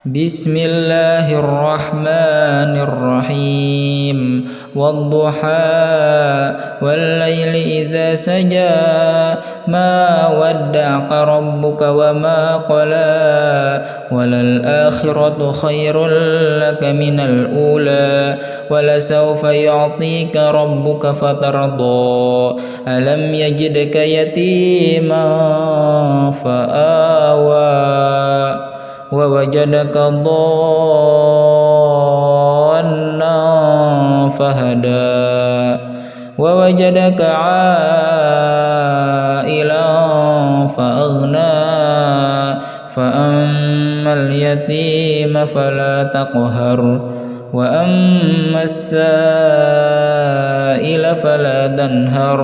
Bismillahirrahmanirrahim. Wadduha wal-laili idza saja ma wadda'aka rabbuka wa ma qala walal akhiratu khairul laka minal ula walasawfa yu'tika rabbuka fatarda alam yajidka yatiman fa'awa wa wajadaka dhallan fahada wa wajadaka 'ailan fa'aghna fa ammal yatima fala taqhar wa ammas sa'ila fala tanhar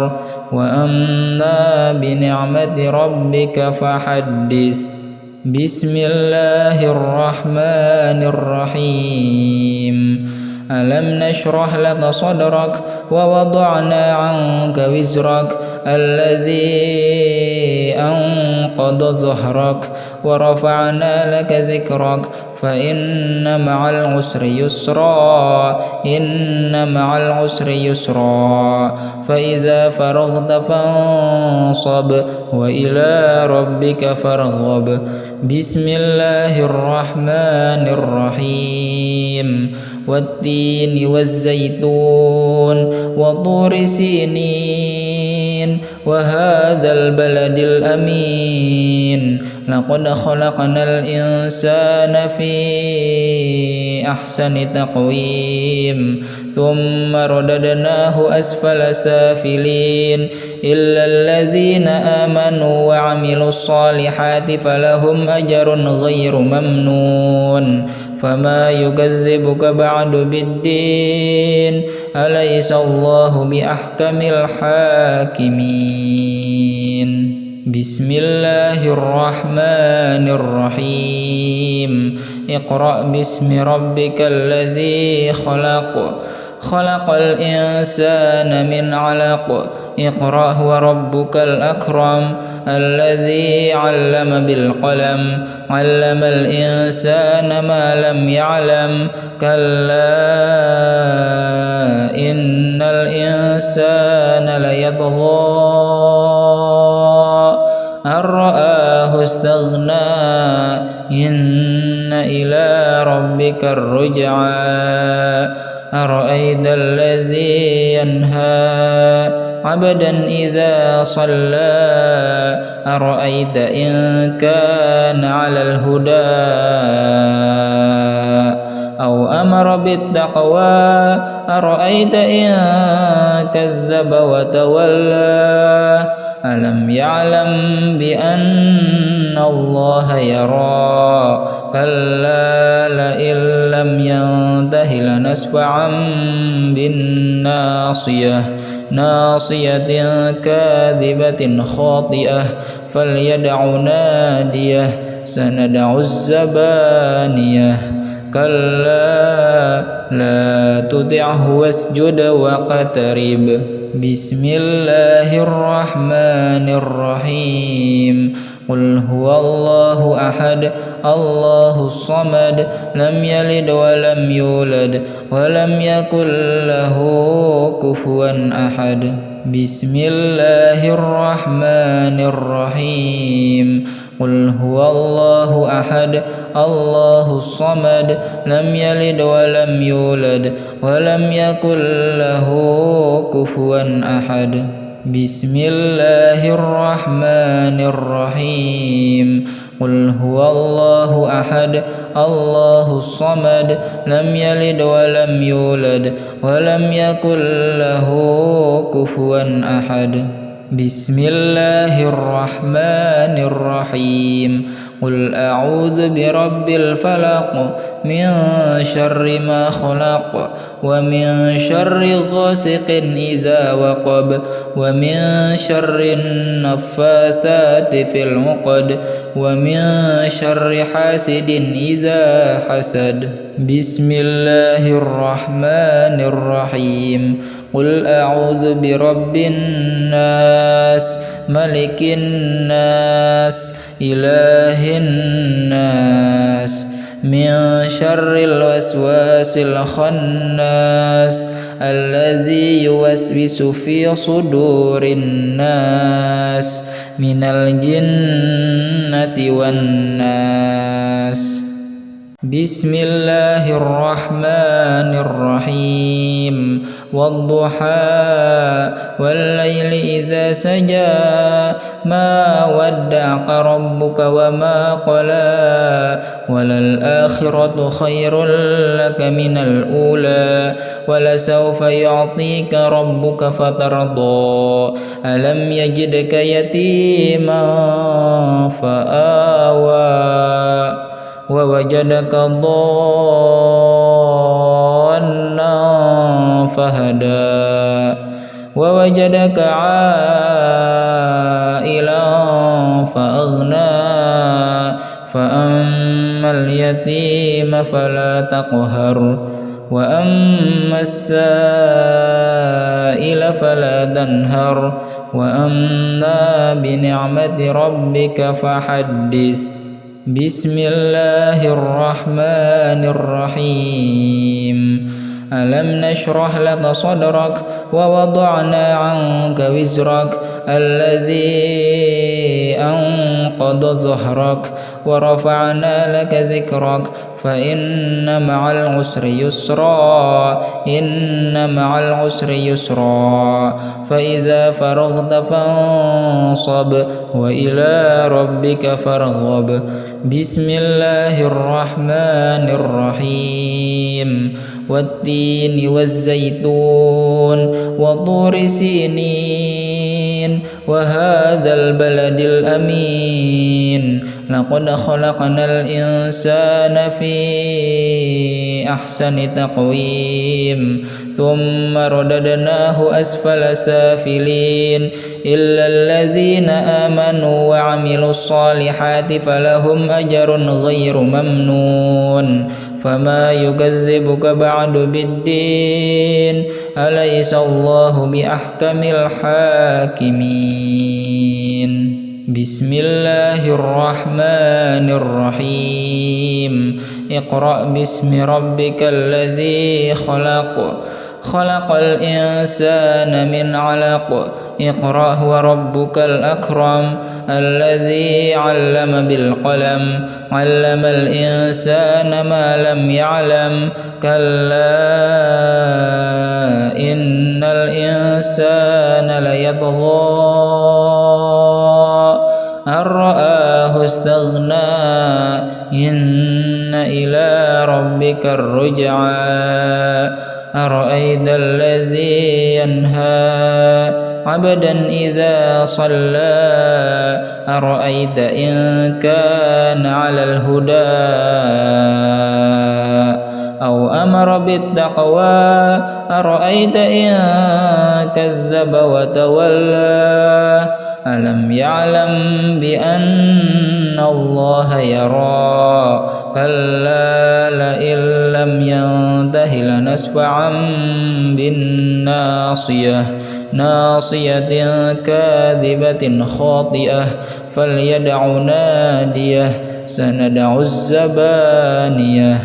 wa amma bi ni'mati rabbika fahaddits. Bismillahirrahmanirrahim. Alam nashrah laka sadrak wa wada'na 'anka wizrak alladhi anqadha dhahrak wa rafa'na laka dhikrak fa inna ma'al usri yusra inna ma'al usri yusra fa idza faraghta fansab wa ila rabbika farghab. Bismillahirrahmanirrahim. Wattini waz-zaitun wa turi sinin wa hadzal baladil amin. Laqad khalaqnal insana fi ahsani taqwim thumma radadnahu asfala safilin illa alladhina amanu wa 'amilus solihati falahum ajrun ghairu mamnun. Fama yukadzibuka ba'du biddin alaysa Allahu bi ahkamil hakimin. Bismillahirrahmanirrahim. Iqra' bismi rabbikal ladzi khalaq khalaqal insana min 'alaq. Iqra' wa rabbukal akram alladzi 'allama bil qalam 'allamal insana ma lam ya'lam kalla innal insana layatgha ar-ra'ahu istaghna inna ila rabbika ar-ruj'a ara'aita alladhi yanha 'abdan idza shalla ara'aita in kana 'alal huda aw amara bit taqwa ara'aita in kadzdzaba wa tawalla alam ya'lam bi anna Allaha yara kalla la illam yantahi lanasfa'an bin nasiyah nasiyatin kadhibatin khati'ah falyad'u nadiyah sanad'u az-zabaniyah kalla la tuti'hu wasjud waqtarib. Bismillahirrahmanirrahim. Qul huwallahu ahad Allahus samad lam yalid wa lam yulad wa lam yakul lahu kufuwan ahad. Bismillahirrahmanirrahim. Qul huwallahu ahad Allahus samad lam yalid wa lam yulad wa lam yakul lahu kufuwan ahad. Bismillahirrahmanirrahim. Qul huwallahu ahad Allahus samad lam yalid wa lam yulad wa lam yakul lahu kufuwan ahad. Bismillahirrahmanirrahim. Qul a'udzu birabbil falaq min syarri ma khalaq wa min syarri ghasiqin idza waqab wa min syarri naffatsati fil 'uqad wa min syarri hasidin idza hasad. Bismillahirrahmanirrahim. Qul a'udzu birabbin nas malikin nas ilahin nas من شر الوسواس الخناس الذي يوسوس في صدور الناس من الجنة والناس. بسم الله الرحمن الرحيم. والضحى والليل إذا سجى ما ودعك ربك وما قلى وللآخرة خير لك من الأولى ولسوف يعطيك ربك فترضى ألم يجدك يتيما فآوى ووجدك ضالا فهدى ووجدك عائلا فأغنى فأما اليتيم فلا تقهر وأما السائل فلا تنهر وأما بنعمة ربك فحدث. بسم الله الرحمن الرحيم. ألم نشرح لك صدرك ووضعنا عنك وزرك الذي أنقض ظهرك ورفعنا لك ذكرك فإن مع العسر يسرا إن مع العسر يسرا فإذا فرغت فانصب وإلى ربك فارغب. بسم الله الرحمن الرحيم. والتين والزيتون وطور سينين وهذا البلد الأمين لقد خلقنا الإنسان في أحسن تقويم ثم رددناه أسفل سافلين إلا الذين آمنوا وعملوا الصالحات فلهم أجر غير ممنون. فما يكذبك بعد بالدين أليس الله بأحكم الحاكمين. بسم الله الرحمن الرحيم. اقرأ باسم ربك الذي خلق خلق الإنسان من علق اقرأ وربك الأكرم الذي علم بالقلم علم الإنسان ما لم يعلم كلا إن الإنسان ليطغى أن رآه استغنى إن إلى ربك الرجعى أرأيت الذي ينهى عبدا إذا صلى أرأيت إن كان على الهدى أو أمر بالتقوى أرأيت إن كذب وتولى ألم يعلم بأن الله يرى كلا لئن لم ينته لنسفعا بالناصية ناصية كاذبة خاطئة فليدع ناديه سندع الزبانية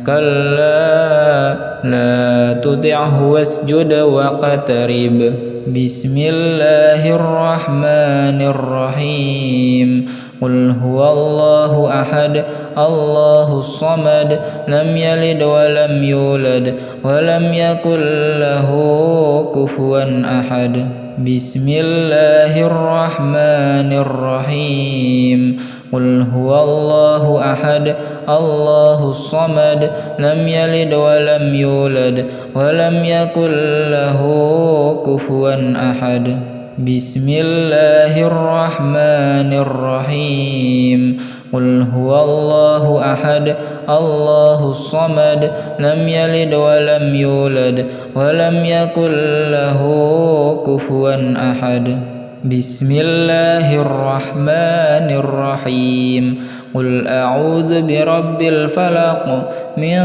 كلا لا تطعه واسجد واقترب. بسم الله الرحمن الرحيم. قل هو الله أحد الله الصمد لم يلد ولم يولد ولم يكن له كفوا أحد. بسم الله الرحمن الرحيم. قل هو الله أحد الله الصمد لم يلد ولم يولد ولم يكن له كفوا أحد. بسم الله الرحمن الرحيم. قل هو الله أحد الله الصمد لم يلد ولم يولد ولم يكن له كفوا أحد. بسم الله الرحمن الرحيم. قل أعوذ برب الفلق من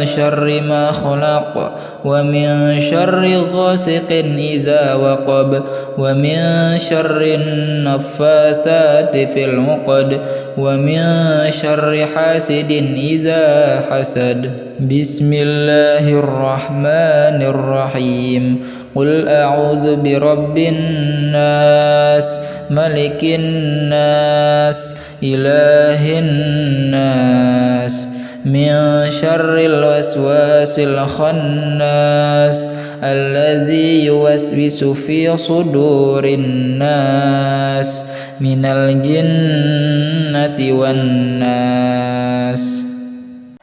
شر ما خلق ومن شر غاسق إذا وقب ومن شر النفاثات في العقد ومن شر حاسد إذا حسد. بسم الله الرحمن الرحيم. قل أعوذ برب الناس ملك الناس إله الناس من شر الوسواس الخناس الذي يوسوس في صدور الناس من الجنة والناس.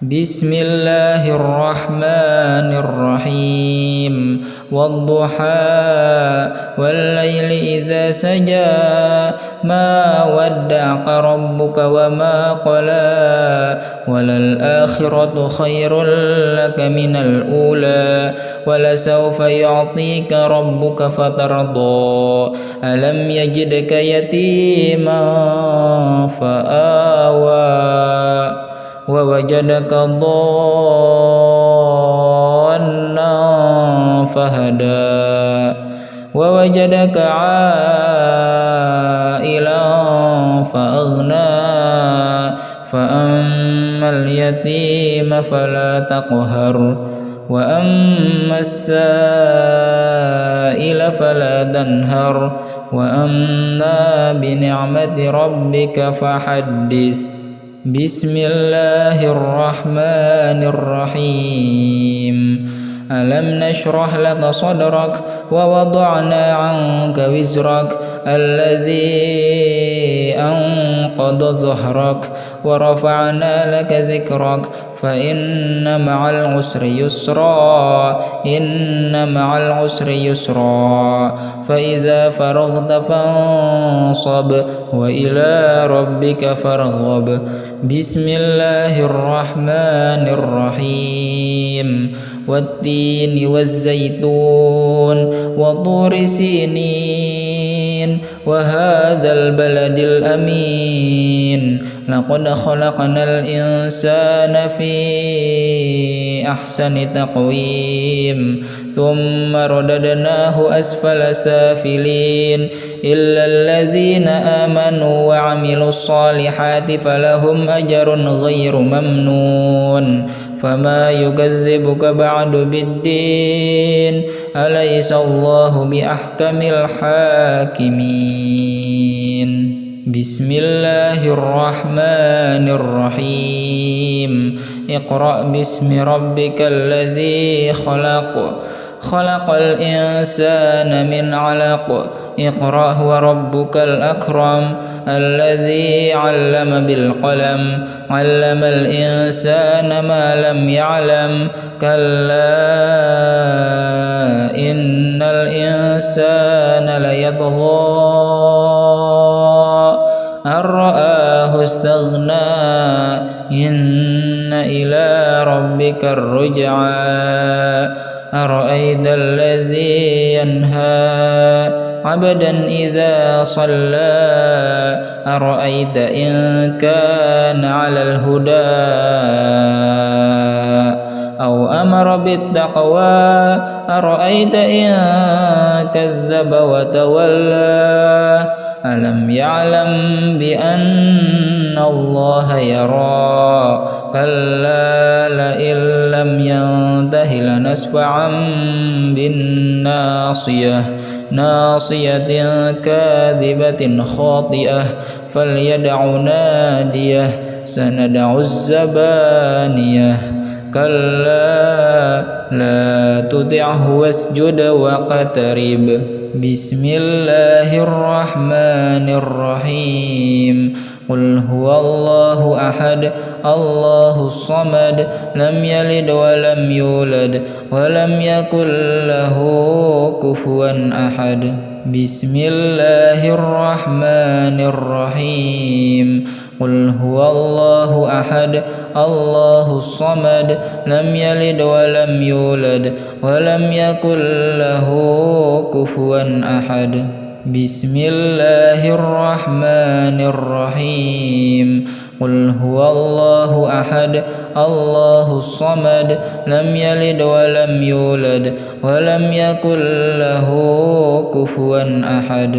بسم الله الرحمن الرحيم. والضحى والليل إذا سجى ما ودعك ربك وما قلى وللآخرة خير لك من الأولى ولسوف يعطيك ربك فترضى ألم يجدك يتيما فآوى ووجدك ضالا فهدى ووجدك عائلا فأغنى فأما اليتيم فلا تقهر وأما السائل فلا تنهر وأما بنعمة ربك فحدث. بسم الله الرحمن الرحيم. ألم نشرح لك صدرك ووضعنا عنك وزرك الذي أنقض ظهرك ورفعنا لك ذكرك فإن مع العسر يسرا إن مع العسر يسرا فإذا فرغت فانصب وإلى ربك فارغب. بسم الله الرحمن الرحيم. والتين والزيتون وطور سينين وهذا البلد الأمين لقد خلقنا الإنسان في أحسن تقويم ثم رددناه أسفل سافلين إلا الذين آمنوا وعملوا الصالحات فلهم أجر غير ممنون. فما يكذبك بعد بالدين أليس الله بأحكم الحاكمين. بسم الله الرحمن الرحيم. اقرأ باسم ربك الذي خلق خلق الإنسان من علق اقرأ وربك الأكرم الذي علم بالقلم علم الإنسان ما لم يعلم كلا إن الإنسان ليطغى أن رآه استغنى إن إلى ربك الرجعى أرأيت الذي ينهى عبدا إذا صلى أرأيت إن كان على الهدى أو أمر بالتقوى أرأيت إن كذب وتولى ألم يعلم بأن الله يرى كلا لئن لم ينته لنسفعا بالناصية ناصية كاذبة خاطئة فليدع ناديه سندع الزبانية كلا لا تطعه واسجد واقترب. بسم الله الرحمن الرحيم. قل هو الله أحد الله الصمد لم يلد ولم يولد ولم يكن له كفوا أحد. بسم الله الرحمن الرحيم. قل هو الله أحد الله الصمد لم يلد ولم يولد ولم يكن له كفوا أحد. بسم الله الرحمن الرحيم. قل هو الله أحد الله الصمد لم يلد ولم يولد ولم يكن له كفوا أحد.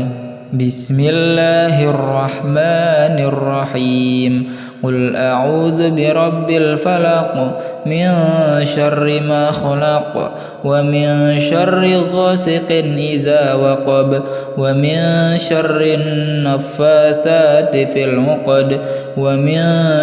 بسم الله الرحمن الرحيم قل أعوذ برب الفلق من شر ما خلق ومن شر غاسق إذا وقب ومن شر النفاثات في العقد ومن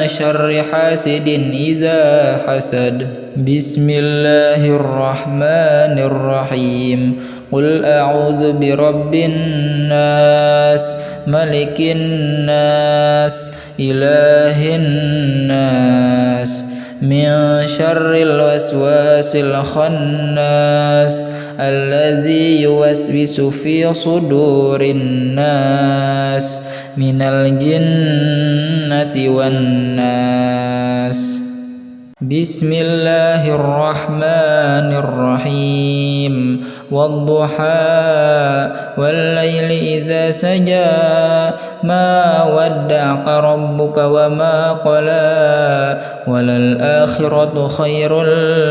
شر حاسد إذا حسد بسم الله الرحمن الرحيم قل أعوذ برب الناس ملك الناس إله الناس من شر الوسواس الخناس الذي يوسوس في صدور الناس من الجنة والناس بسم الله الرحمن الرحيم والضحى والليل إذا سجى ما ودعك ربك وما قلى وللآخرة خير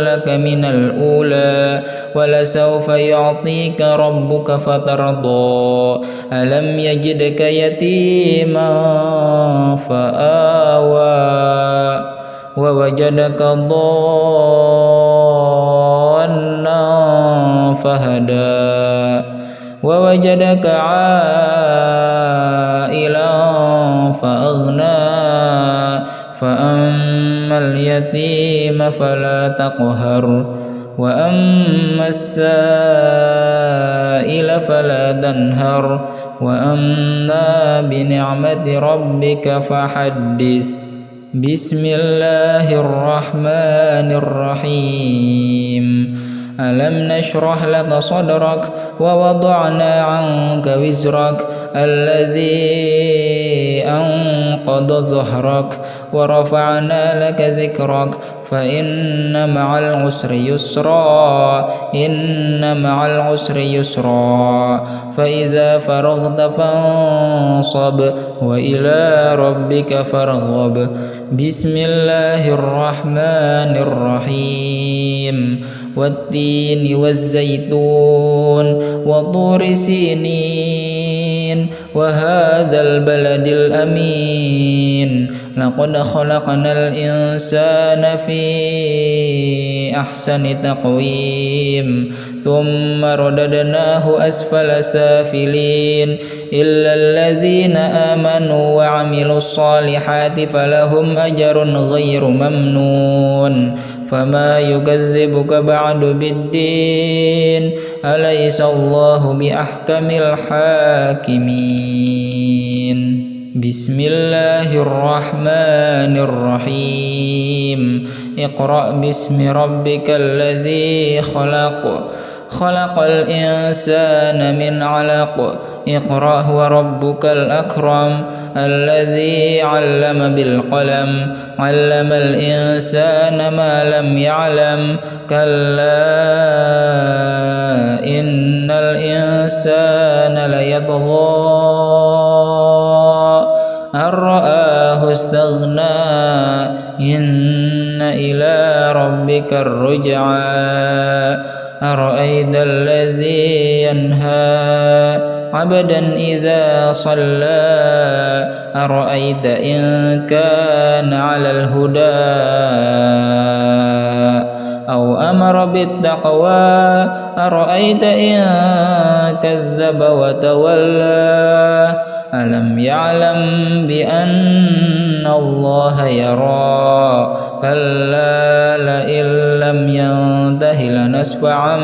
لك من الأولى ولسوف يعطيك ربك فترضى ألم يجدك يتيما فآوى ووجدك ضالا فهدى ووجدك عائلا فأغنى فأما اليتيم فلا تقهر وأما السائل فلا تنهر وأما بنعمة ربك فحدث بسم الله الرحمن الرحيم ألم نشرح لك صدرك ووضعنا عنك وزرك الذي أنقض ظهرك ورفعنا لك ذكرك فإن مع العسر يسرا إن مع العسر يسرا فإذا فرغت فانصب وإلى ربك فارغب بسم الله الرحمن الرحيم والتين والزيتون وطور سينين وهذا البلد الأمين لقد خلقنا الإنسان في أحسن تقويم ثم رددناه أسفل سافلين إلا الذين آمنوا وعملوا الصالحات فلهم أجر غير ممنون فما يكذبك بعد بالدين أليس الله بأحكم الحاكمين بسم الله الرحمن الرحيم اقرأ باسم ربك الذي خلق خلق الإنسان من علق اقرأ وربك الأكرم الذي علم بالقلم علم الإنسان ما لم يعلم كلا إن الإنسان ليطغى أن رآه استغنى إن إلى ربك الرجعى أرأيت الذي ينهى عبدا إذا صلى أرأيت إن كان على الهدى أو أمر بالتقوى أرأيت إن كذب وتولى ألم يعلم بأن الله يرى كلا لئن لم ينته لنسفعا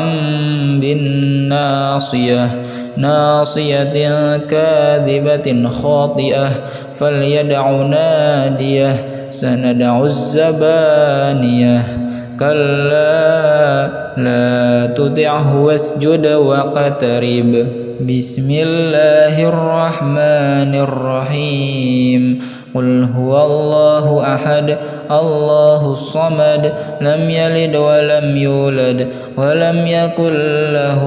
بالناصية ناصية كاذبة خاطئة فليدع ناديه سندع الزبانية كلا لا تطعه واسجد واقترب بسم الله الرحمن الرحيم قل هو الله أحد الله الصمد لم يلد ولم يولد ولم يكن له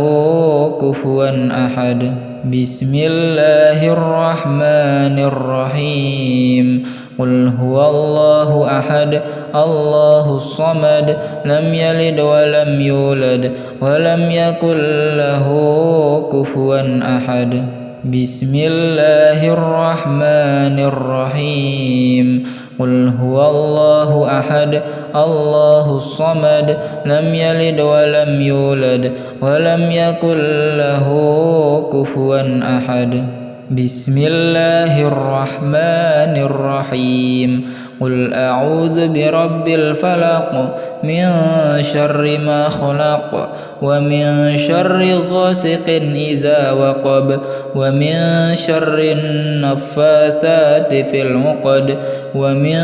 كفوا أحد بسم الله الرحمن الرحيم قل هو الله أحد الله الصمد لم يلد ولم يولد ولم يكن له كفوا أحد بسم الله الرحمن الرحيم قل هو الله أحد الله الصمد لم يلد ولم يولد ولم يكن له كفوا أحد بسم الله الرحمن الرحيم قل أعوذ برب الفلق من شر ما خلق ومن شر غاسق إذا وقب ومن شر النفاثات في العقد ومن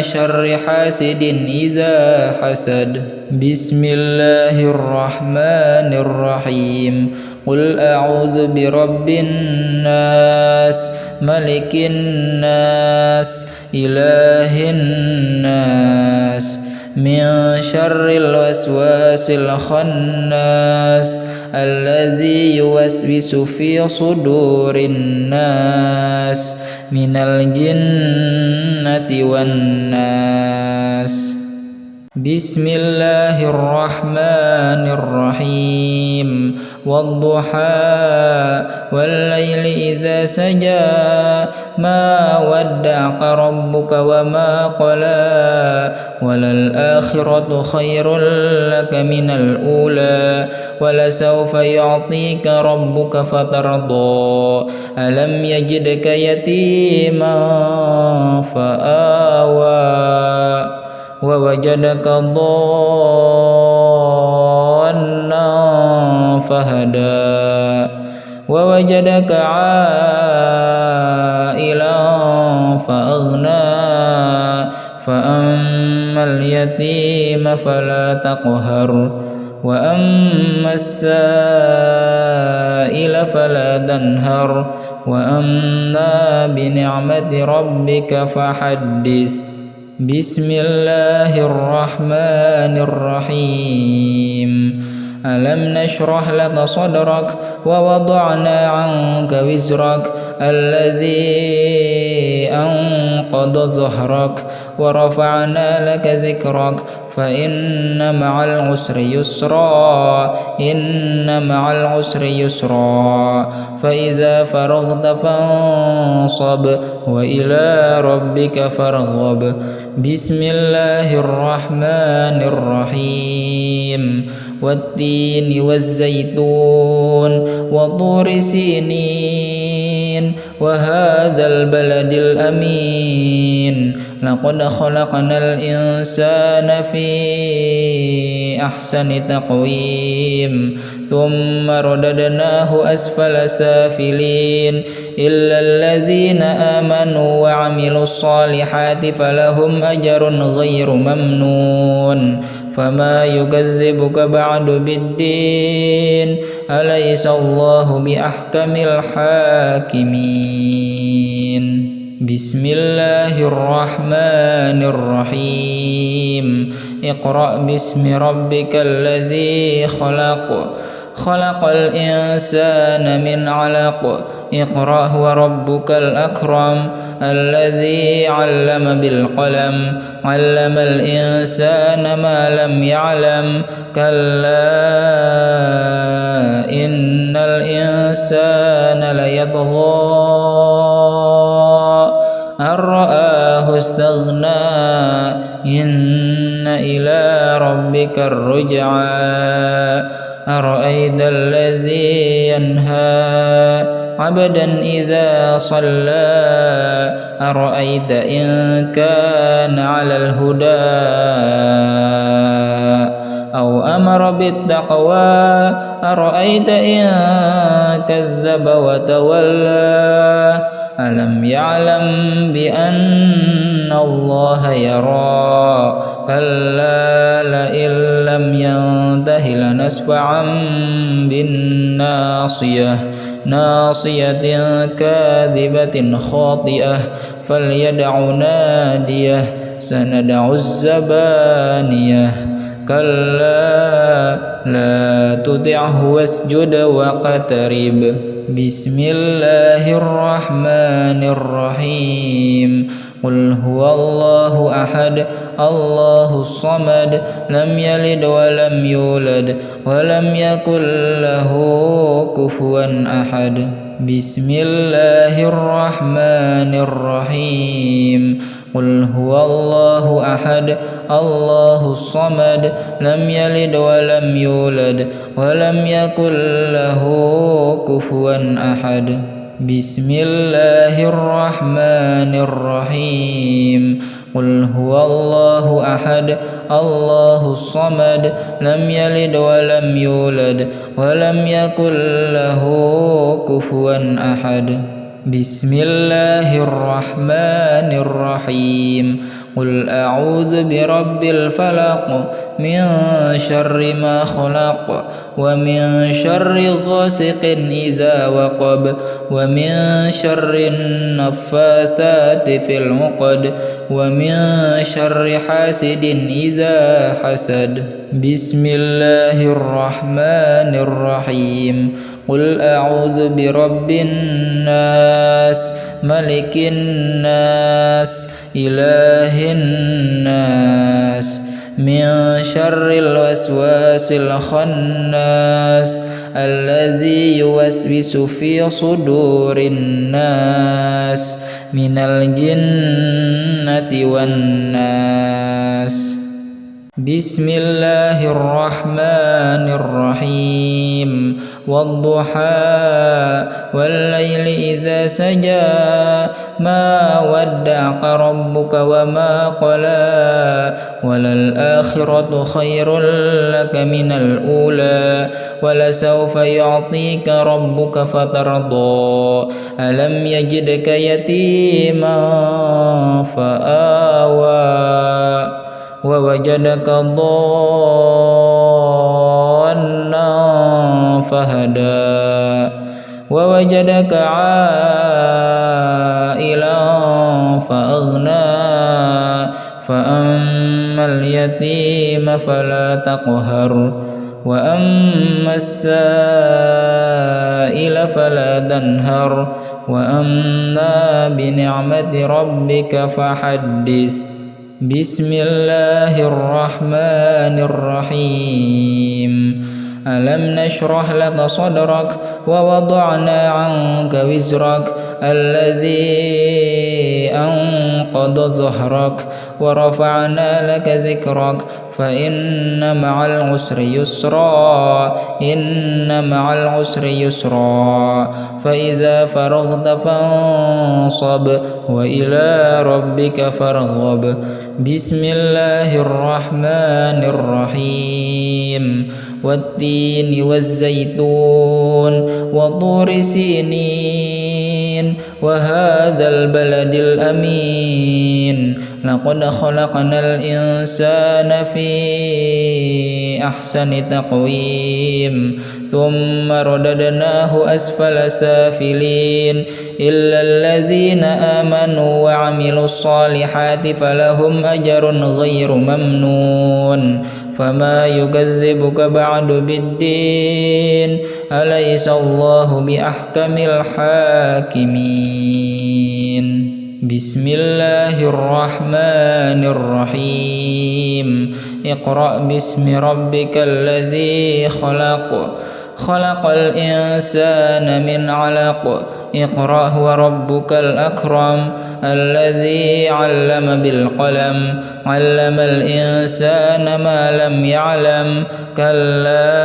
شر حاسد إذا حسد بسم الله الرحمن الرحيم قل أعوذ برب الناس ملك الناس إله الناس من شر الوسواس الخناس الذي يوسوس في صدور الناس من الجنة والناس بسم الله الرحمن الرحيم والضحى والليل إذا سجى ما ودعك ربك وما قلى وللآخرة خير لك من الأولى ولسوف يعطيك ربك فترضى ألم يجدك يتيما فآوى ووجدك ضالا فهدى ووجدك عائلا فأغنى فأما اليتيم فلا تقهر وأما السائل فلا تنهر وأما بنعمة ربك فحدث بسم الله الرحمن الرحيم ألم نشرح لك صدرك ووضعنا عنك وزرك الذي أنقض ظهرك ورفعنا لك ذكرك فإن مع العسر يسرا إن مع العسر يسرا فإذا فرغت فانصب وإلى ربك فارغب بسم الله الرحمن الرحيم والتين والزيتون وطور سينين وهذا البلد الأمين لقد خلقنا الإنسان في أحسن تقويم ثم رددناه أسفل سافلين إلا الذين آمنوا وعملوا الصالحات فلهم أجر غير ممنون فما يكذبك بعد بالدين أليس الله بأحكم الحاكمين بسم الله الرحمن الرحيم اقرأ باسم ربك الذي خلق خلق الإنسان من علق اقرأ وربك الأكرم الذي علم بالقلم علم الإنسان ما لم يعلم كلا إن الإنسان ليطغى أن رآه استغنى إن إلى ربك الرجعى أرأيت الذي ينهى عبدا إذا صلى أرأيت إن كان على الهدى أو أمر بالتقوى أرأيت إن كذب وتولى ألم يعلم بأن الله يرى كلا لئن لم ينته لنسفعا بالناصية ناصية كاذبة خاطئة فليدع ناديه سندع الزبانية كلا لا تطعه واسجد واقترب بسم الله الرحمن الرحيم قل هو الله أحد الله الصمد لم يلد ولم يولد ولم يكن له كفوا أحد بسم الله الرحمن الرحيم قل هو الله أحد الله الصمد لم يلد ولم يولد ولم يكن له كفوا أحد بسم الله الرحمن الرحيم قل هو الله أحد الله الصمد لم يلد ولم يولد ولم يكن له كفوا أحد بسم الله الرحمن الرحيم قل أعوذ برب الفلق من شر ما خلق ومن شر غاسق إذا وقب ومن شر النفاثات في العقد ومن شر حاسد إذا حسد بسم الله الرحمن الرحيم قل أعوذ برب الناس ملك الناس إله الناس من شر الوسواس الخناس الذي يوسوس في صدور الناس من الجنة والناس بسم الله الرحمن الرحيم والضحى والليل إذا سجى ما ودعك ربك وما قلى وللآخرة خير لك من الأولى ولسوف يعطيك ربك فترضى ألم يجدك يتيما فآوى ووجدك ضالا فهدى ووجدك عائلا فأغنى فأما اليتيم فلا تقهر وأما السائل فلا تنهر وأما بنعمة ربك فحدث بسم الله الرحمن الرحيم ألم نشرح لك صدرك ووضعنا عنك وزرك الذي أنقض ظهرك ورفعنا لك ذكرك فإن مع العسر يسرا إن مع العسر يسرا فإذا فرغت فانصب وإلى ربك فارغب بسم الله الرحمن الرحيم والتين والزيتون وطور سينين وهذا البلد الأمين لقد خلقنا الإنسان في أحسن تقويم ثم رددناه أسفل سافلين إلا الذين آمنوا وعملوا الصالحات فلهم أجر غير ممنون فما يكذبك بعد بالدين أليس الله بأحكم الحاكمين بسم الله الرحمن الرحيم اقرأ باسم ربك الذي خلق خلق الإنسان من علق اقرأ وربك الأكرم الذي علم بالقلم علم الإنسان ما لم يعلم كلا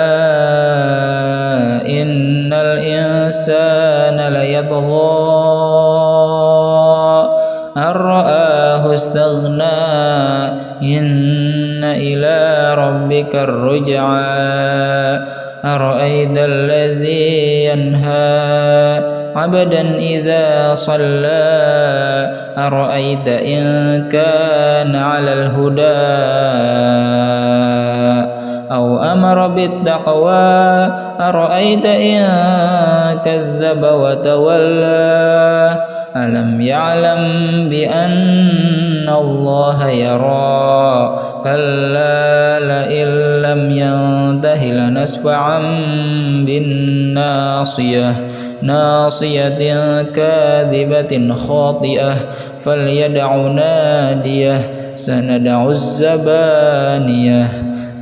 إن الإنسان ليطغى أن رآه استغنى إن إلى ربك الرجعى أرأيت الذي ينهى عبدا إذا صلى أرأيت إن كان على الهدى أو أمر بالتقوى أرأيت إن كذب وتولى ألم يعلم بأن الله يرى كلا لئن لم ينته لنسفعا بالناصية ناصية كاذبة خاطئة فليدع ناديه سندع الزبانية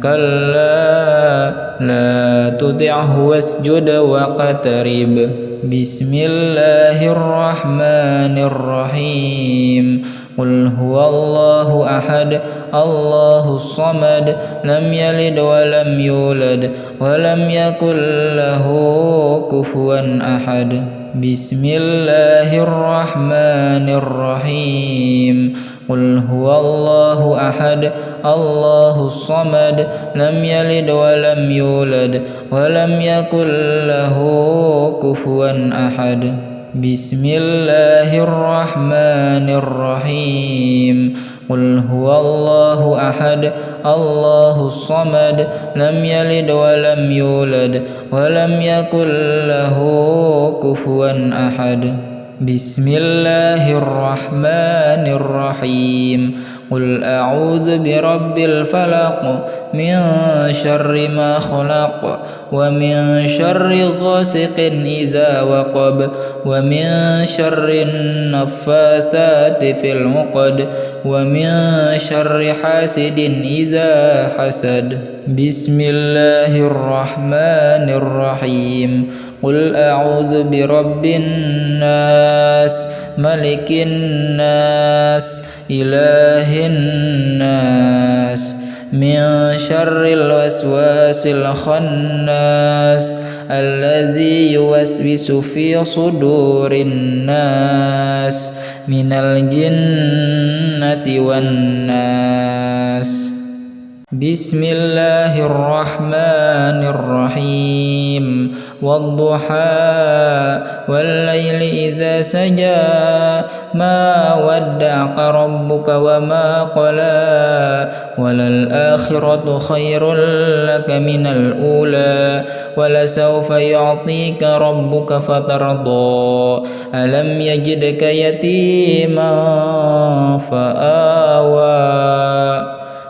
كلا لا تطعه واسجد واقترب بسم الله الرحمن الرحيم قل هو الله أحد الله الصمد لم يلد ولم يولد ولم يكن له كفوا أحد بسم الله الرحمن الرحيم قل هو الله أحد الله الصمد لم يلد ولم يولد ولم يكن له كفوا أحد بسم الله الرحمن الرحيم قل هو الله أحد الله الصمد لم يلد ولم يولد ولم يكن له كفوا أحد بسم الله الرحمن الرحيم قل أعوذ برب الفلق من شر ما خلق ومن شر غاسق إذا وقب ومن شر النفاثات في العقد ومن شر حاسد إذا حسد بسم الله الرحمن الرحيم قل أعوذ برب الناس ملك الناس إله الناس من شر الوسواس الخناس الذي يوسوس في صدور الناس من الجنة والناس بسم الله الرحمن الرحيم والضحى والليل إذا سجى ما ودعك ربك وما قلى وللآخرة خير لك من الأولى ولسوف يعطيك ربك فترضى ألم يجدك يتيما فآوى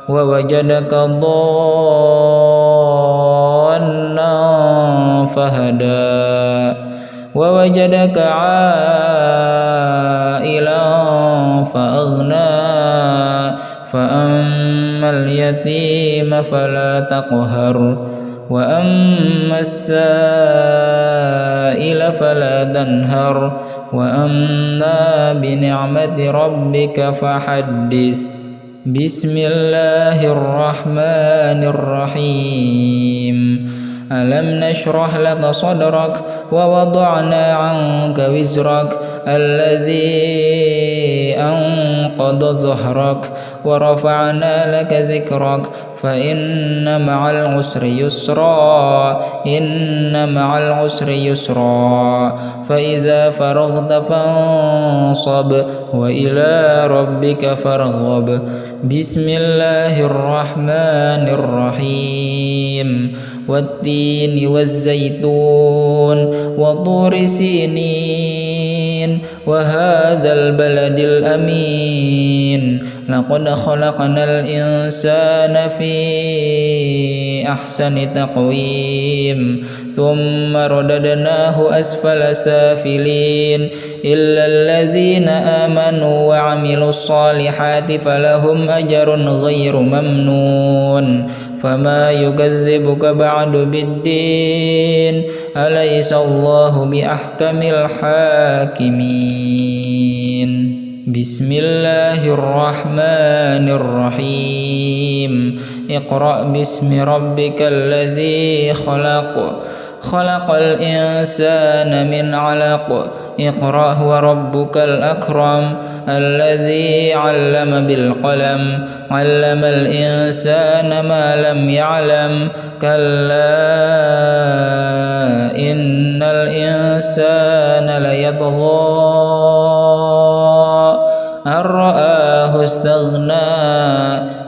ووجدك ضالا فهدى ووجدك عائلا فأغنى فأما اليتيم فلا تقهر وأما السائل فلا تنهر وأما بنعمة ربك فحدث بسم الله الرحمن الرحيم ألم نشرح لك صدرك ووضعنا عنك وزرك الذي أنقض ظهرك ورفعنا لك ذكرك فإن مع العسر يسرا إن مع العسر يسرا فإذا فرغت فانصب وإلى ربك فارغب بسم الله الرحمن الرحيم والتين والزيتون وطور سينين وهذا البلد الأمين لقد خلقنا الإنسان في أحسن تقويم ثم رددناه أسفل سافلين إلا الذين آمنوا وعملوا الصالحات فلهم أجر غير ممنون فما يكذبك بعد بالدين أليس الله بأحكم الحاكمين بسم الله الرحمن الرحيم اقرأ باسم ربك الذي خلق خلق الإنسان من علق اقرأ وربك الأكرم الذي علم بالقلم علم الإنسان ما لم يعلم كلا إن الإنسان ليطغى أن رآه استغنى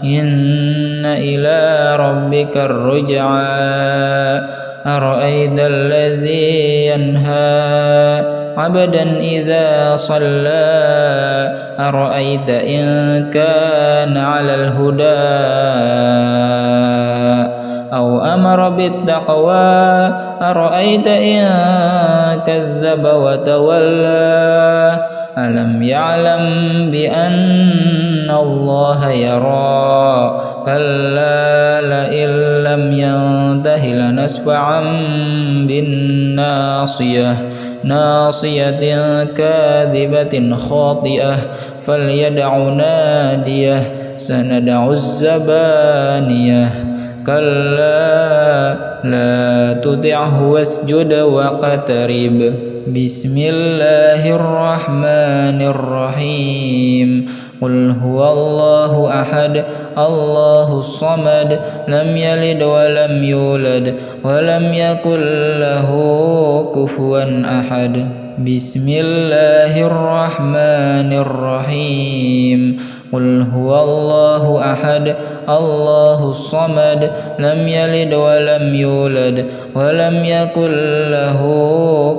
إن إلى ربك الرجعى أرأيت الذي ينهى عبدا إذا صلى أرأيت إن كان على الهدى أو أمر بالتقوى أرأيت إن كذب وتولى ألم يعلم بأن الله يرى كلا لئن لم ينته لنسفعا بالناصية ناصية كاذبة خاطئة فليدع ناديه سندع الزبانية كلا لا تطعه واسجد واقترب. بسم الله الرحمن الرحيم. قل هو الله أحد الله الصمد لم يلد ولم يولد ولم يكن له كفوا أحد. بسم الله الرحمن الرحيم. قل هو الله أحد الله الصمد لم يلد ولم يولد ولم يكن له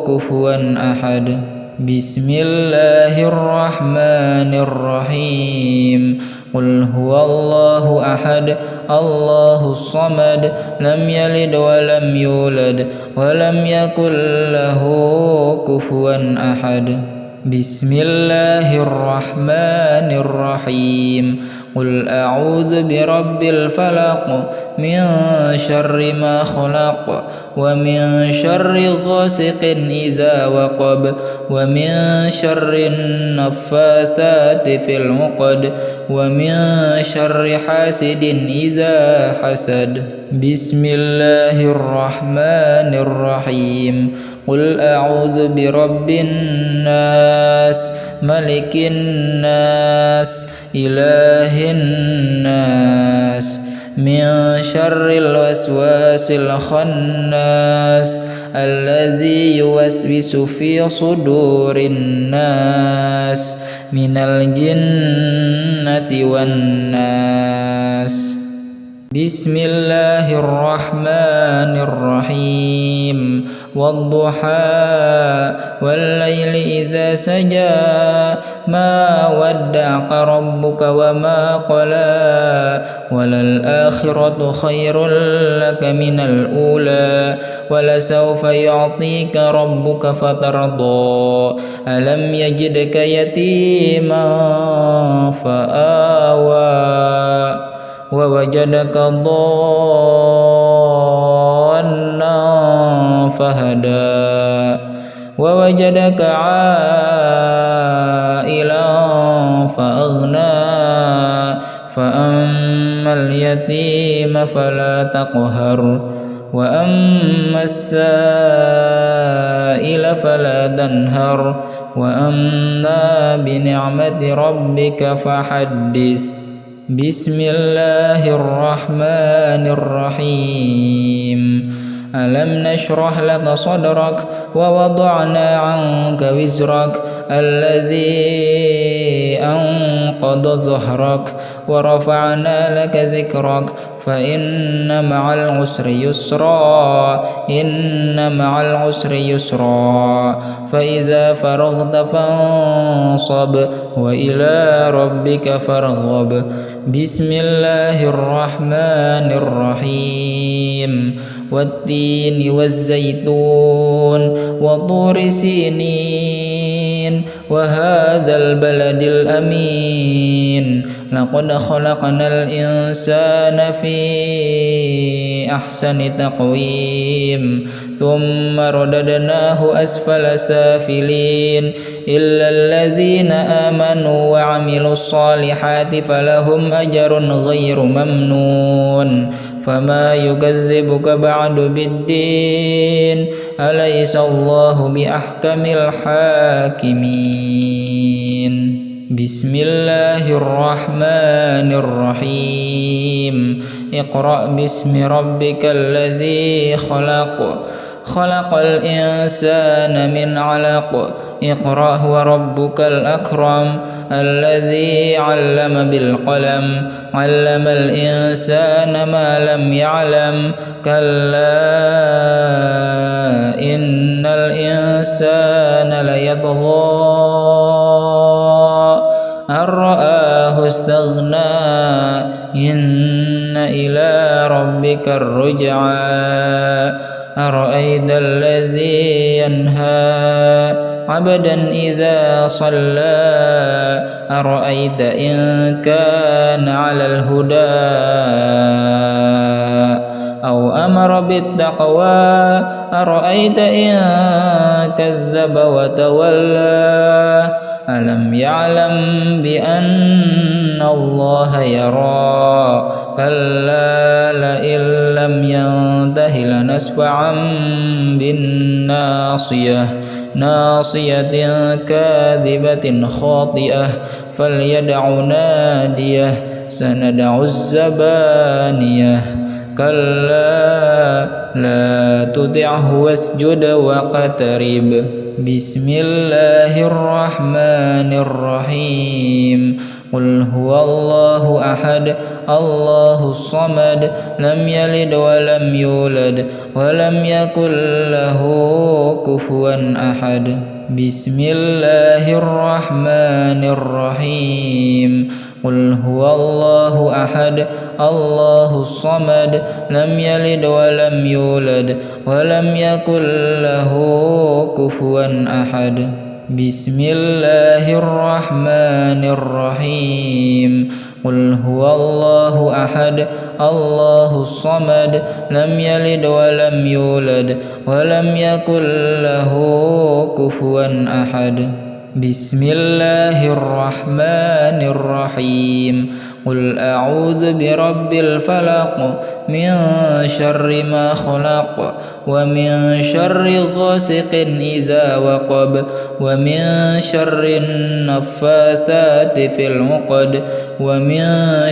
كفوا أحد. بسم الله الرحمن الرحيم. قل هو الله أحد الله الصمد لم يلد ولم يولد ولم يكن له كفوا أحد. بسم الله الرحمن الرحيم. قل أعوذ برب الفلق من شر ما خلق ومن شر غاسق إذا وقب ومن شر النفاثات في العقد ومن شر حاسد إذا حسد. بسم الله الرحمن الرحيم. قل أعوذ برب الناس ملك الناس إله الناس من شر الوسواس الخناس الذي يوسوس في صدور الناس من الجنة والناس. بسم الله الرحمن الرحيم. والضحى والليل إذا سجى ما ودعك ربك وما قلى وللآخرة خير لك من الأولى ولسوف يعطيك ربك فترضى ألم يجدك يتيما فآوى ووجدك ضالا فهدى ووجدك عائلا فأغنى فأما اليتيم فلا تقهر وأما السائل فلا تنهر وأما بنعمة ربك فحدث. بسم الله الرحمن الرحيم. ألم نشرح لك صدرك ووضعنا عنك وزرك الذي أنقض ظهرك ورفعنا لك ذكرك فإن مع العسر يسرا إن مع العسر يسرا فإذا فرغت فانصب وإلى ربك فارغب. بسم الله الرحمن الرحيم. والتين والزيتون وطور سينين وهذا البلد الأمين لقد خلقنا الإنسان في أحسن تقويم ثم رددناه أسفل سافلين إلا الذين آمنوا وعملوا الصالحات فلهم أجر غير ممنون فما يكذبك بعد بالدين أليس الله بأحكم الحاكمين. بسم الله الرحمن الرحيم. اقرأ باسم ربك الذي خلق خلق الإنسان من علق اقرأ وربك الأكرم الذي علم بالقلم علم الإنسان ما لم يعلم كلا إن الإنسان ليطغى أن رآه استغنى إن إلى ربك الرجعى أرأيت الذي ينهى عبدا إذا صلى أرأيت إن كان على الهدى أو أمر بالتقوى أرأيت إن كذب وتولى ألم يعلم بأن الله يرى كلا لئن لم ينته لنسفعا بالناصية ناصية كاذبة خاطئة فليدع ناديه سندع الزبانية كلا لا تطعه واسجد واقترب بسم الله الرحمن الرحيم قل هو الله أحد الله الصمد لم يلد ولم يولد ولم يكن له كفوا أحد بسم الله الرحمن الرحيم قل هو الله أحد الله الصمد لم يلد ولم يولد ولم يكن له كفوا أحد بسم الله الرحمن الرحيم قل هو الله أحد الله الصمد لم يلد ولم يولد ولم يكن له كفوا أحد بسم الله الرحمن الرحيم قل أعوذ برب الفلق من شر ما خلق ومن شر غاسق إذا وقب ومن شر النفاثات في العقد ومن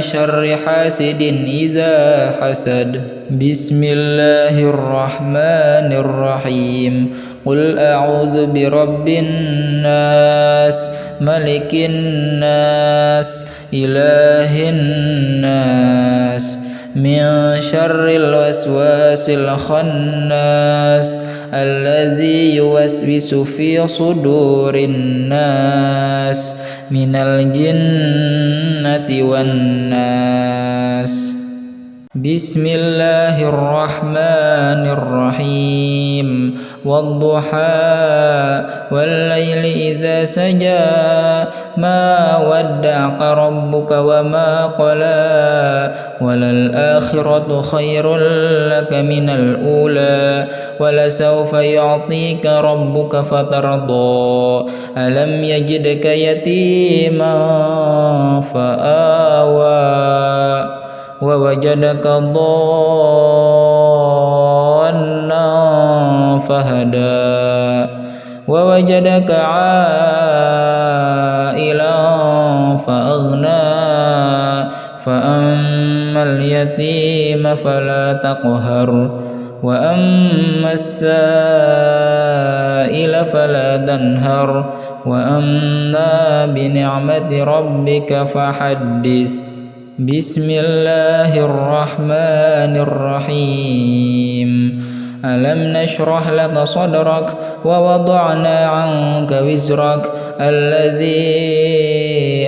شر حاسد إذا حسد بسم الله الرحمن الرحيم قل أعوذ برب الناس ملك الناس إله الناس من شر الوسواس الخناس الذي يوسوس في صدور الناس من الجنة والناس بسم الله الرحمن الرحيم والضحى والليل إذا سجى ما ودعك ربك وما قلى وللآخرة خير لك من الأولى ولسوف يعطيك ربك فترضى ألم يجدك يتيما فآوى ووجدك ضالا فهدى ووجدك عائلا فأغنى فأما اليتيم فلا تقهر وأما السائل فلا تنهر وأما بنعمة ربك فحدث بسم الله الرحمن الرحيم ألم نشرح لك صدرك ووضعنا عنك وزرك الذي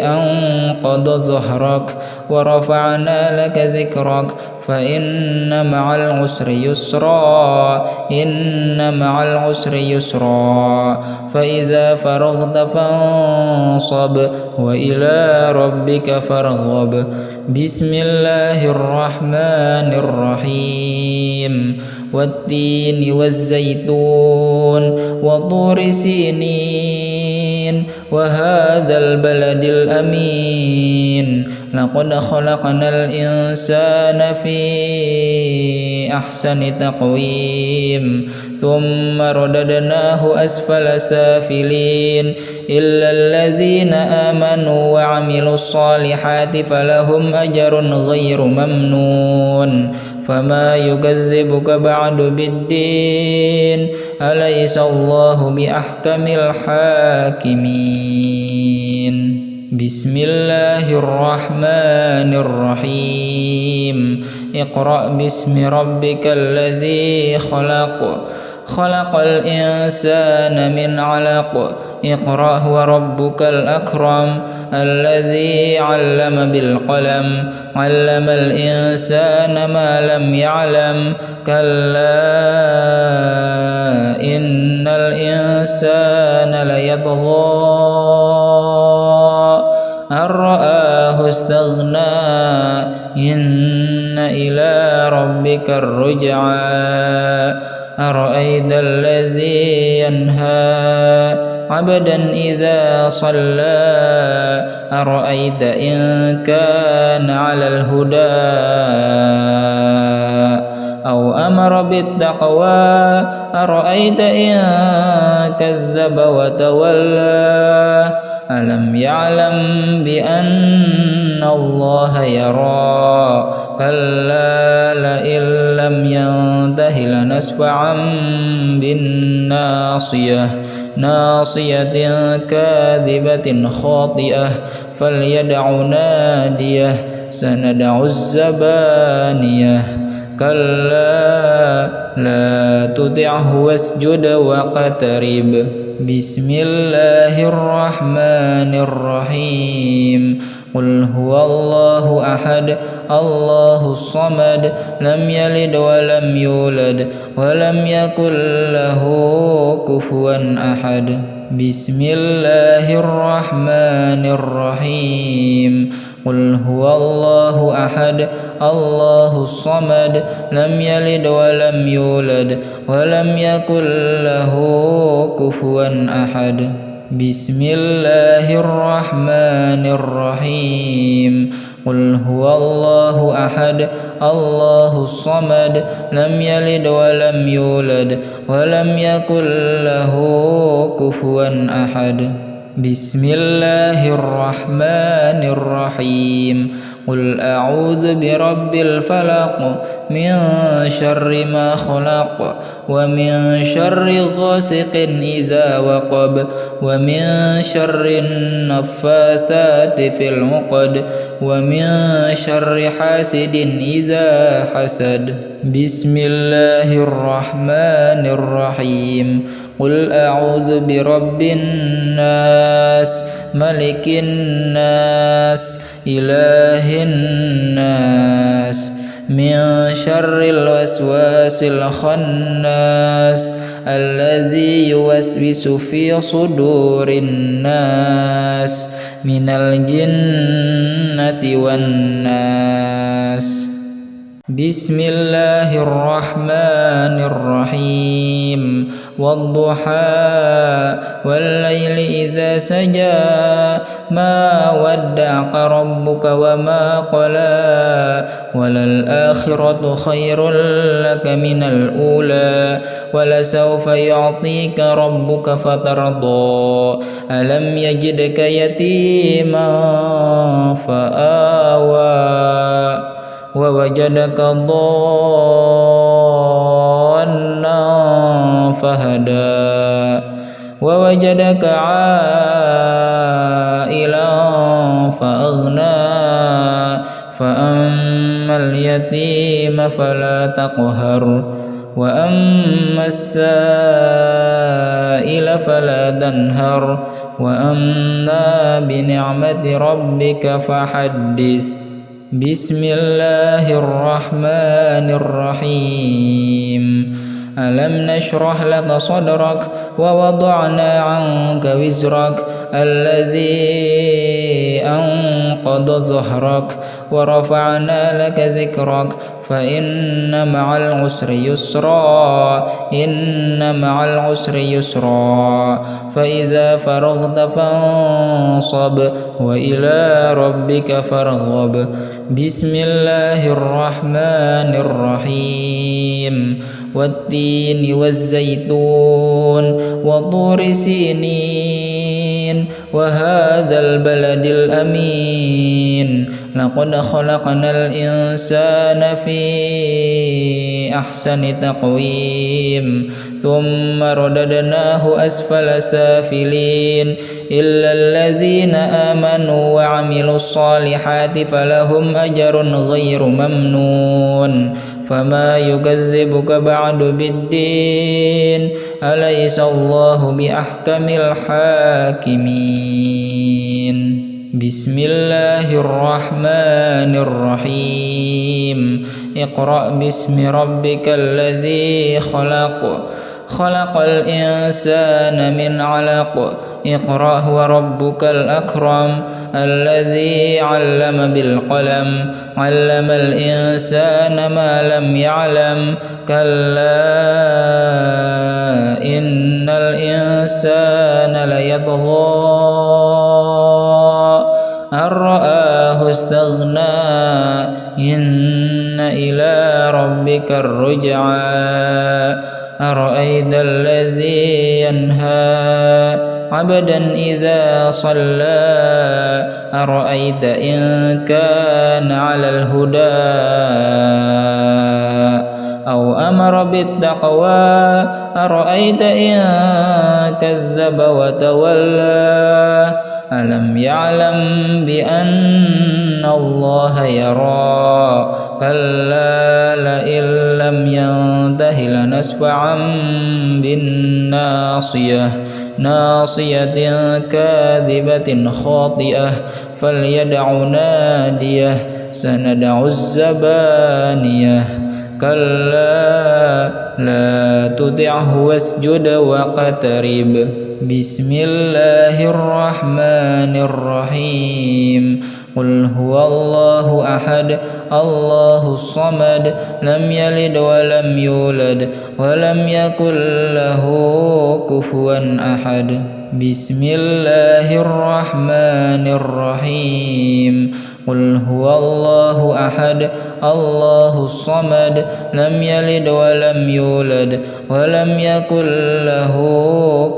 أنقض ظهرك ورفعنا لك ذكرك فإن مع العسر يسرا إن مع العسر يسرا فإذا فرغت فانصب وإلى ربك فارغب بسم الله الرحمن الرحيم والتين والزيتون وطور سينين وهذا البلد الأمين لقد خلقنا الإنسان في أحسن تقويم ثم رددناه أسفل سافلين إلا الذين آمنوا وعملوا الصالحات فلهم أجر غير ممنون فما يكذبك بعد بالدين أليس الله بأحكم الحاكمين بسم الله الرحمن الرحيم اقرأ باسم ربك الذي خلق خلق الإنسان من علق اقرأ وربك الأكرم الذي علم بالقلم علم الإنسان ما لم يعلم كلا إن الإنسان ليطغى أن رآه استغنى إن إلى ربك الرجعى أرأيت الذي ينهى عبدا إذا صلى أرأيت إن كان على الهدى أو أمر بالتقوى أرأيت إن كذب وتولى ألم يعلم بأن الله يرى كلا لئن لم ينته لنسفعا بالناصية ناصية كاذبة خاطئة فليدع ناديه سندع الزبانية كلا لا تطعه واسجد واقترب بسم الله الرحمن الرحيم قل هو الله أحد الله الصمد لم يلد ولم يولد ولم يكن له كفوا أحد بسم الله الرحمن الرحيم قل هو الله أحد الله الصمد لم يلد ولم يولد ولم يكن له كفوا أحد بسم الله الرحمن الرحيم قل هو الله أحد الله الصمد لم يلد ولم يولد ولم يكن له كفوا أحد بسم الله الرحمن الرحيم قل أعوذ برب الفلق من شر ما خلق ومن شر غاسق إذا وقب ومن شر النفاثات في العقد ومن شر حاسد إذا حسد بسم الله الرحمن الرحيم قل أعوذ برب الناس ملك الناس إله الناس من شر الوسواس الخناس الذي يوسوس في صدور الناس من الجنة والناس بسم الله الرحمن الرحيم والضحى والليل إذا سجى ما ودعك ربك وما قلى وللآخرة خير لك من الأولى ولسوف يعطيك ربك فترضى ألم يجدك يتيما فآوى ووجدك ضالا فهدى ووجدك عائلا فأغنى فأما اليتيم فلا تقهر وأما السائل فلا تنهر وأما بنعمة ربك فحدث بسم الله الرحمن الرحيم ألم نشرح لك صدرك ووضعنا عنك وزرك الذي أنقض ظهرك ورفعنا لك ذكرك فإن مع العسر يسرا إن مع العسر يسرا فإذا فرغت فانصب وإلى ربك فارغب بسم الله الرحمن الرحيم والتين والزيتون وطور سينين وهذا البلد الأمين لقد خلقنا الإنسان في أحسن تقويم ثم رددناه أسفل سافلين إلا الذين آمنوا وعملوا الصالحات فلهم أجر غير ممنون فما يكذبك بعد بالدين أليس الله بأحكم الحاكمين بسم الله الرحمن الرحيم اقرأ باسم ربك الذي خلق خلق الإنسان من علق اقرأ وربك الأكرم الذي علم بالقلم علم الإنسان ما لم يعلم كلا إن الإنسان ليطغى أن رآه استغنى إن إلى ربك الرجعى أرأيت الذي ينهى عبدا إذا صلى أرأيت إن كان على الهدى أو أمر بالتقوى أرأيت إن كذب وتولى ألم يعلم بأن الله يرى كلا لئن لم ينته لنسفعا بالناصية ناصية كاذبة خاطئة فليدع ناديه سندع الزبانية كلا لا تطعه واسجد واقترب بسم الله الرحمن الرحيم قل هو الله أحد الله الصمد لم يلد ولم يولد ولم يكن له كفوا أحد بسم الله الرحمن الرحيم قل هو الله أحد الله الصمد لم يلد ولم يولد ولم يكن له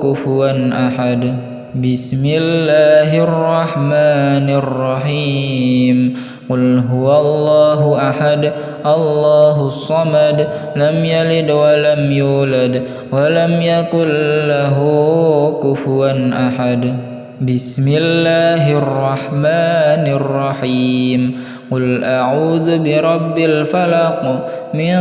كفوا أحد بسم الله الرحمن الرحيم قل هو الله أحد الله الصمد لم يلد ولم يولد ولم يكن له كفوا أحد بسم الله الرحمن الرحيم قل أعوذ برب الفلق من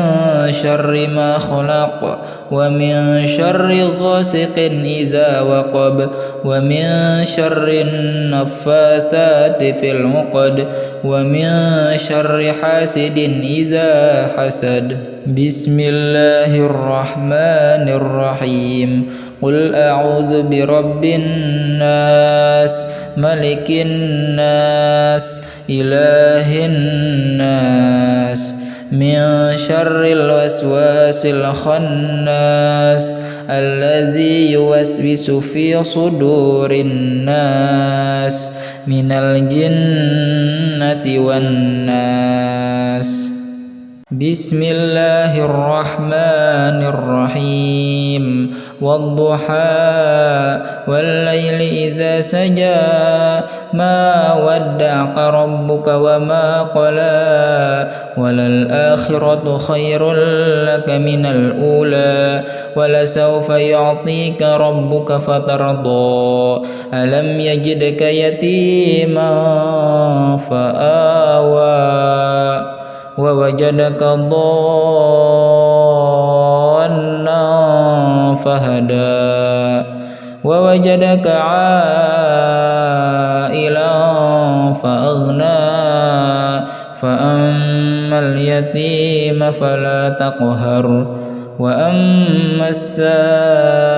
شر ما خلق ومن شر غاسق إذا وقب ومن شر النفاثات في العقد ومن شر حاسد إذا حسد بسم الله الرحمن الرحيم قل أعوذ برب الناس ملك الناس إله الناس من شر الوسواس الخناس الذي يوسوس في صدور الناس من الجنة والناس بسم الله الرحمن الرحيم والضحى والليل إذا سجى ما ودعك ربك وما قلى وللآخرة خير لك من الأولى ولسوف يعطيك ربك فترضى ألم يجدك يتيما فآوى ووجدك ضالا فهدى ووجدك عائلا فأغنى فأما اليتيم فلا تقهر وأما السائل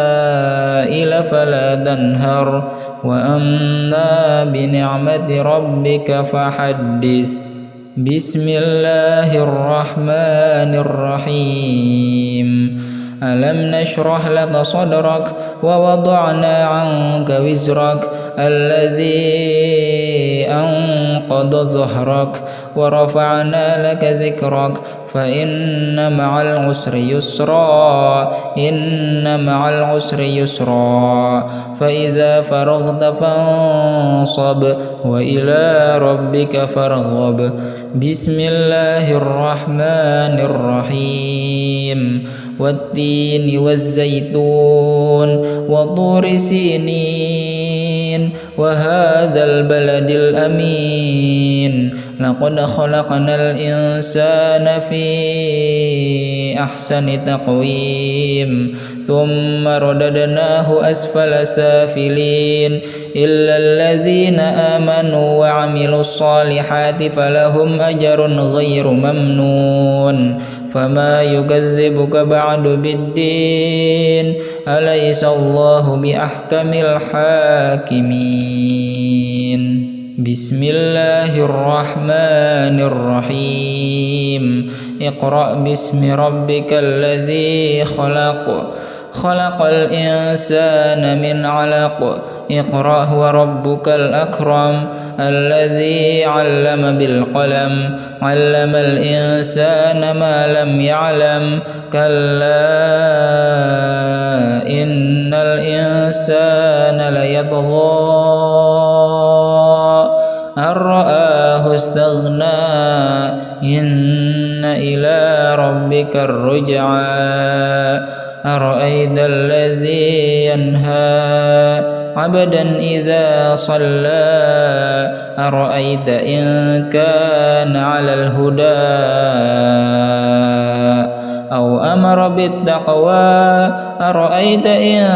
فلا تنهر وأما بنعمة ربك فحدث بسم الله الرحمن الرحيم ألم نشرح لك صدرك ووضعنا عنك وزرك الذي أنقض ظهرك ورفعنا لك ذكرك فإن مع العسر يسرا إن مع العسر يسرا فإذا فرغت فانصب وإلى ربك فارغب بسم الله الرحمن الرحيم والتين والزيتون وطور سينين وهذا البلد الأمين لقد خلقنا الإنسان في أحسن تقويم ثم رددناه أسفل سافلين إلا الذين آمنوا وعملوا الصالحات فلهم أجر غير ممنون فما يكذبك بعد بالدين أليس الله بأحكم الحاكمين بسم الله الرحمن الرحيم اقرأ باسم ربك الذي خلق الإنسان من علق اقرأ وربك الأكرم الذي علم بالقلم علم الإنسان ما لم يعلم كلا إن الإنسان ليطغى أن رآه استغنى إن إلى ربك الرجعى أرأيت الذي ينهى عبدا إذا صلى أرأيت إن كان على الهدى أو أمر بالتقوى أرأيت إن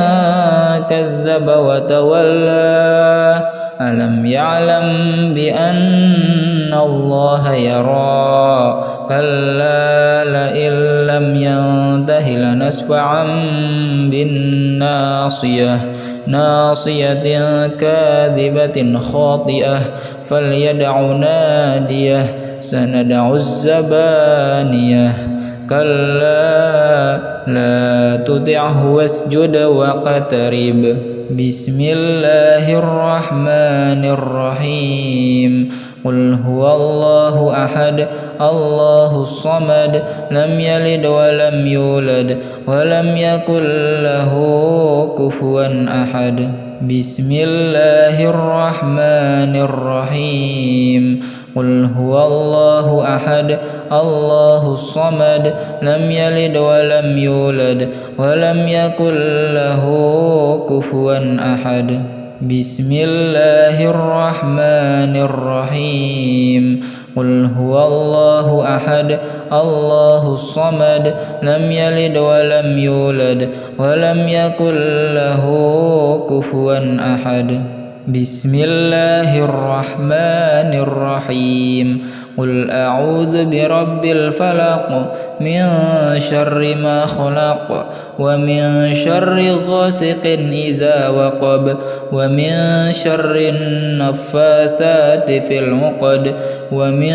كذب وتولى ألم يعلم بأن الله يرى كلا لئن لم ينته لنسفعا بالناصية ناصية كاذبة خاطئة فليدع ناديه سندع الزبانية كلا لا تطعه واسجد واقترب بسم الله الرحمن الرحيم قل هو الله أحد الله الصمد لم يلد ولم يولد ولم يكن له كفوا أحد بسم الله الرحمن الرحيم قل هو الله أحد الله الصمد لم يلد ولم يولد ولم يكن له كفوا أحد بسم الله الرحمن الرحيم قل هو الله أحد الله الصمد لم يلد ولم يولد ولم يكن له كفوا أحد بسم الله الرحمن الرحيم قل أعوذ برب الفلق من شر ما خلق ومن شر غاسق إذا وقب ومن شر النفاثات في العقد ومن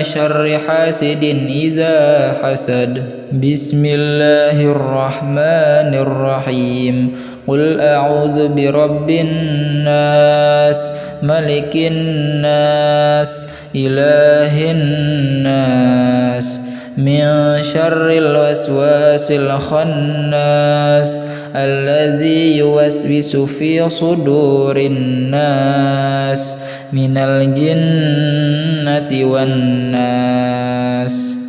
شر حاسد إذا حسد بسم الله الرحمن الرحيم قل أعوذ برب الناس ملك الناس إله الناس من شر الوسواس الخناس الذي يوسوس في صدور الناس من الجنة والناس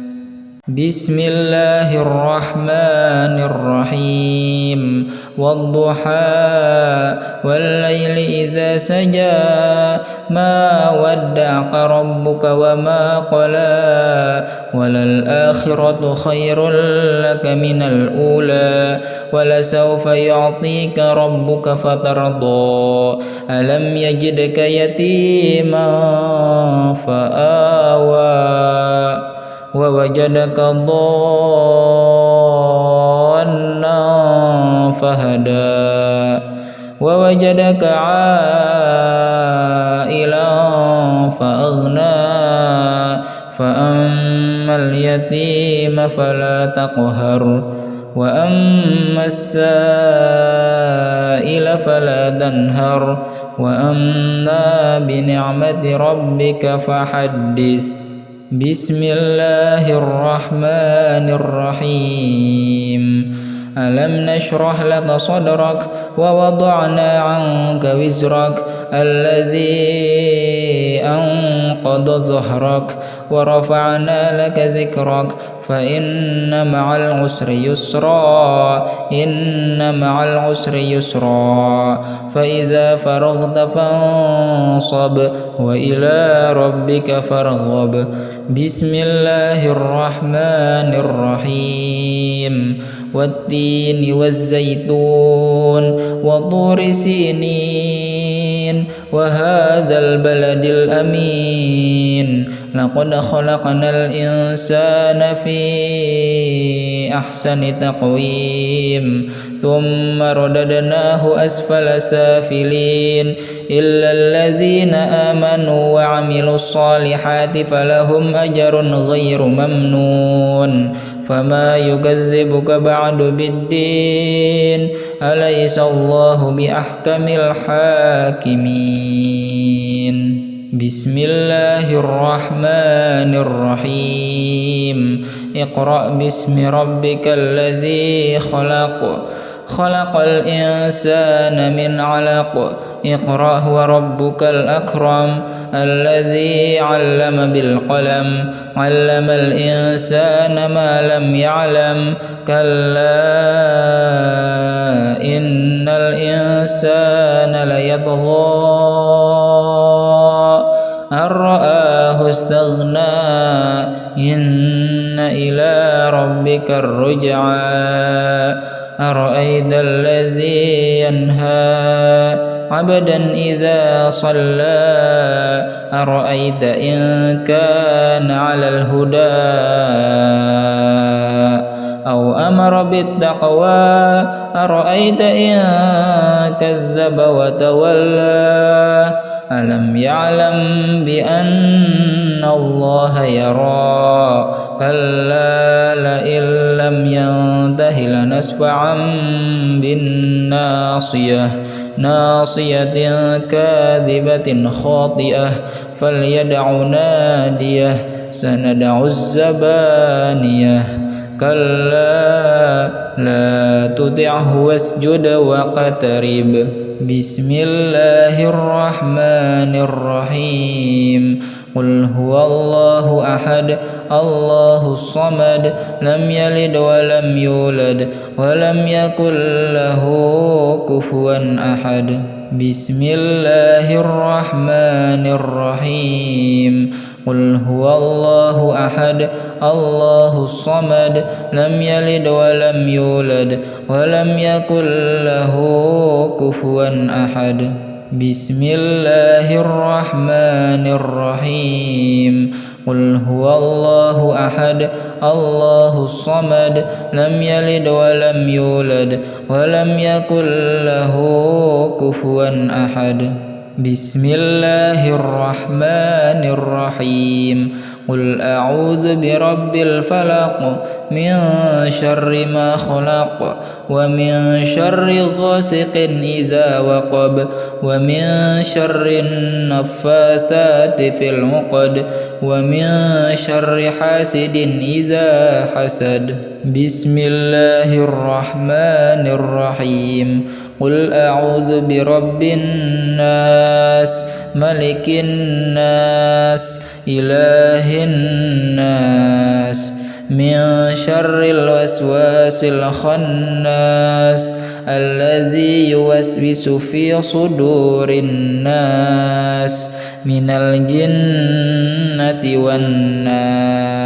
بسم الله الرحمن الرحيم والضحى والليل إذا سجى ما ودعك ربك وما قلى وللآخرة خير لك من الأولى ولسوف يعطيك ربك فترضى ألم يجدك يتيما فآوى ووجدك ضالا فهدى ووجدك عائلا فأغنى فأما اليتيم فلا تقهر وأما السائل فلا تنهر وأما بنعمة ربك فحدث بسم الله الرحمن الرحيم ألم نشرح لك صدرك ووضعنا عنك وزرك الذي أنقض ظهرك ورفعنا لك ذكرك فإن مع العسر يسرا إن مع العسر يسرا فإذا فرغت فانصب وإلى ربك فارغب بسم الله الرحمن الرحيم والتين والزيتون وطور سينين وهذا البلد الأمين لقد خلقنا الإنسان في أحسن تقويم ثم رددناه أسفل سافلين إلا الذين آمنوا وعملوا الصالحات فلهم أجر غير ممنون فما يكذبك بعد بالدين أليس الله بأحكم الحاكمين بسم الله الرحمن الرحيم اقرأ باسم ربك الذي خلق الإنسان من علق اقرأ وربك الأكرم الذي علم بالقلم علم الإنسان ما لم يعلم كلا إن الإنسان ليطغى أن رآه استغنى إن إلى ربك الرجعى أرأيت الذي ينهى عبدا إذا صلى أرأيت إن كان على الهدى أو أمر بالتقوى أرأيت إن كذب وتولى ألم يعلم بأن الله يرى كلا لئن لم ينته لنسفعا بالناصية ناصية كاذبة خاطئة فليدع ناديه سندع الزبانية كلا لا تطعه واسجد واقترب بسم الله الرحمن الرحيم قل هو الله أحد الله الصمد لم يلد ولم يولد ولم يكن له كفوا أحد بسم الله الرحمن الرحيم قل هو الله أحد الله الصمد لم يلد ولم يولد ولم يكن له كفوا أحد بسم الله الرحمن الرحيم قل هو الله أحد الله الصمد لم يلد ولم يولد ولم يكن له كفوا أحد بسم الله الرحمن الرحيم قل أعوذ برب الفلق من شر ما خلق ومن شر غاسق إذا وقب ومن شر النفاثات في العقد ومن شر حاسد إذا حسد بسم الله الرحمن الرحيم قل أعوذ برب الناس ملك الناس إله الناس من شر الوسواس الخناس الذي يوسوس في صدور الناس من الجنة والناس